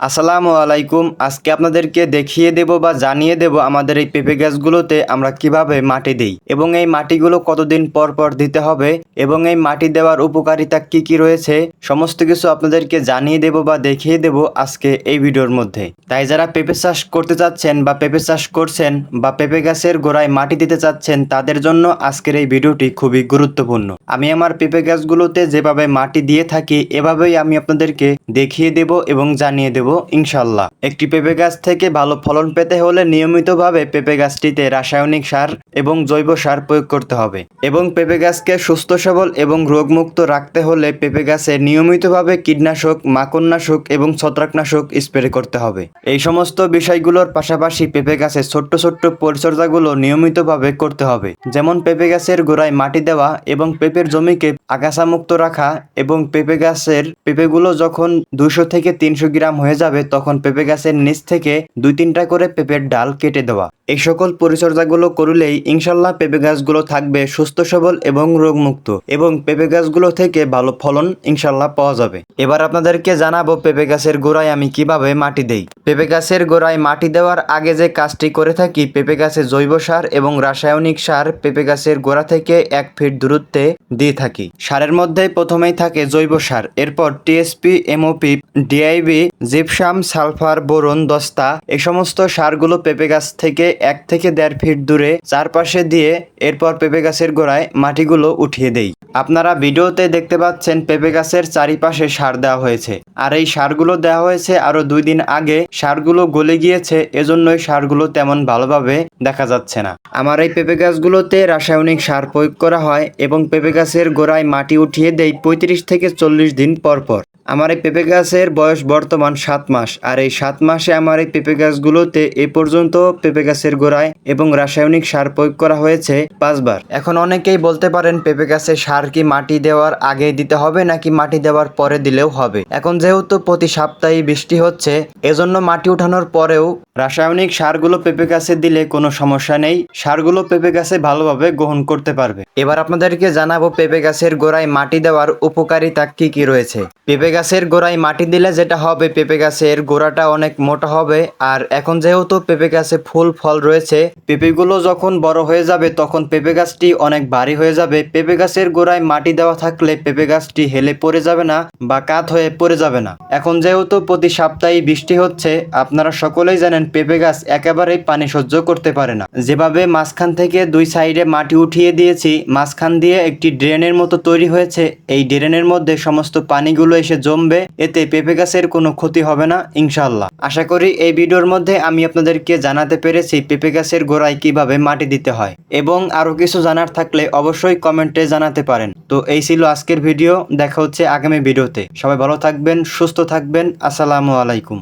আসসালামু আলাইকুম। আজকে আপনাদেরকে দেখিয়ে দেব বা জানিয়ে দেব আমাদের এই পেঁপে গাছগুলোতে আমরা কিভাবে মাটি দিই এবং এই মাটিগুলো কতদিন পর পর দিতে হবে এবং এই মাটি দেওয়ার উপকারিতা কি কি রয়েছে সমস্ত কিছু আপনাদেরকে জানিয়ে দেব বা দেখিয়ে দেব আজকে এই ভিডিওর মধ্যে। তাই যারা পেঁপে চাষ করতে চাচ্ছেন বা পেঁপে চাষ করছেন বা পেঁপে গাছের গোড়ায় মাটি দিতে চাচ্ছেন তাদের জন্য আজকের এই ভিডিওটি খুবই গুরুত্বপূর্ণ। আমি আমার পেঁপে গাছগুলোতে যেভাবে মাটি দিয়ে থাকি এভাবেই আমি আপনাদেরকে দেখিয়ে দেব এবং জানিয়ে দেব ইনশাল্লাহ। একটি পেঁপে গাছ থেকে ভালো ফলন পেতে হলে নিয়মিতভাবে পেঁপে গাছটিতে রাসায়নিক সার এবং জৈব সার প্রয়োগ করতে হবে এবং পেঁপে গাছকে সুস্থ সবল এবং রোগমুক্ত রাখতে হলে পেঁপে গাছে নিয়মিতভাবে কীটনাশক, মাকড়নাশক এবং ছত্রাকনাশক স্প্রে করতে হবে। এই সমস্ত বিষয়গুলোর পাশাপাশি পেঁপে গাছের ছোট্ট ছোট্ট পরিচর্যাগুলো নিয়মিতভাবে করতে হবে, যেমন পেঁপে গাছের গোড়ায় মাটি দেওয়া এবং পেঁপের জমিকে আগাছা মুক্ত রাখা এবং পেঁপে গাছের পেঁপেগুলো যখন 200 থেকে 300 গ্রাম হয়ে যাবে তখন পেঁপে গাছের নিচ থেকে 2-3টা করে পেঁপের ডাল কেটে দেওয়া। এই সকল পরিচর্যাগুলো করলেই ইনশাল্লাহ পেঁপে গাছগুলো থাকবে সুস্থ সবল এবং রোগমুক্ত এবং পেঁপে গাছগুলো থেকে ভালো ফলন ইনশাল্লাহ পাওয়া যাবে। এবার আপনাদেরকে জানাবো পেঁপে গাছের গোড়ায় আমি কিভাবে মাটি দেই। পেঁপে গাছের গোড়ায় মাটি দেওয়ার আগে যে কাজটি করে থাকি, পেঁপে গাছে জৈব সার এবং রাসায়নিক সার পেঁপে গাছের গোড়া থেকে 1 ফিট দূরত্বে দিয়ে থাকি। সারের মধ্যে প্রথমেই থাকে জৈব সার, এরপর TSP, MOP, DIB, gypsum, sulphur, boron, দস্তা এই সমস্ত সারগুলো পেঁপে গাছ থেকে 1 থেকে 1.5 ফিট দূরে চারপাশে দিয়ে এরপর পেঁপে গাছের গোড়ায় মাটিগুলো উঠিয়ে দেই। আপনারা ভিডিওতে দেখতে পাচ্ছেন পেঁপে গাছের চারিপাশে সার দেওয়া হয়েছে, আর এই সারগুলো দেওয়া হয়েছে আরো 2 দিন আগে। সারগুলো গলে গিয়েছে, এজন্যই সারগুলো তেমন ভালোভাবে দেখা যাচ্ছে না। আমার এই পেঁপে গাছগুলোতে রাসায়নিক সার প্রয়োগ করা হয় এবং পেঁপে গাছের গোড়ায় মাটি উঠিয়ে দেই 35 থেকে 40 দিন পর পর। আমার এই পেঁপে গাছের বয়স বর্তমান 7 মাস, আর এই 7 মাসে আমার এই পেঁপে গাছগুলোতে এ পর্যন্ত পেঁপে গাছের গোড়ায় এবং রাসায়নিক সার প্রয়োগ করা হয়েছে 5 বার। এখন অনেকেই বলতে পারেন পেঁপে গাছে সার কি মাটি দেওয়ার আগে দিতে হবে নাকি মাটি দেওয়ার পরে দিলেও হবে। এখন যেহেতু প্রতি সপ্তাহে বৃষ্টি হচ্ছে, এজন্য মাটি উঠানোর পরেও রাসায়নিক সারগুলো পেঁপে গাছে দিলে কোনো সমস্যা নেই, সারগুলো পেঁপে গাছে ভালোভাবে গ্রহণ করতে পারবে। এবার আপনাদেরকে জানাবো পেঁপে গাছের গোড়ায় মাটি দেওয়ার উপকারিতা কি কি রয়েছে। পেঁপে গাছের গোড়ায় মাটি দিলে যেটা হবে, পেঁপে গাছের গোড়াটা অনেক মোটা হবে, আর এখন যেহেতু পেঁপে গাছে ফুল ফল রয়েছে, পেঁপেগুলো যখন বড় হয়ে যাবে তখন পেঁপে গাছটি অনেক ভারী হয়ে যাবে। পেঁপে গাছের গোড়ায় মাটি দেওয়া থাকলে পেঁপে গাছটি হেলে পড়ে যাবে না বা কাত হয়ে পড়ে যাবে না। এখন যেহেতু প্রতি সপ্তাহে বৃষ্টি হচ্ছে, আপনারা সকলেই জানেন পেঁপে গাছ একেবারেই পানি সহ্য করতে পারে না। যেভাবে মাঝখান থেকে 2 সাইডে মাটি উঠিয়ে দিয়েছি, মাঝখান দিয়ে একটি ড্রেনের মতো তৈরি হয়েছে, এই ড্রেনের মধ্যে সমস্ত পানিগুলো এসে জমবে, এতে পেঁপে গাছের কোনো ক্ষতি হবে না ইনশাল্লাহ। আশা করি এই ভিডিওর মধ্যে আমি আপনাদেরকে জানাতে পেরেছি পেঁপে গাছের গোড়ায় কিভাবে মাটি দিতে হয়, এবং আরো কিছু জানার থাকলে অবশ্যই কমেন্টে জানাতে পারেন। তো এই ছিল আজকের ভিডিও, দেখা হচ্ছে আগামী ভিডিওতে। সবাই ভালো থাকবেন, সুস্থ থাকবেন। আসসালামু আলাইকুম।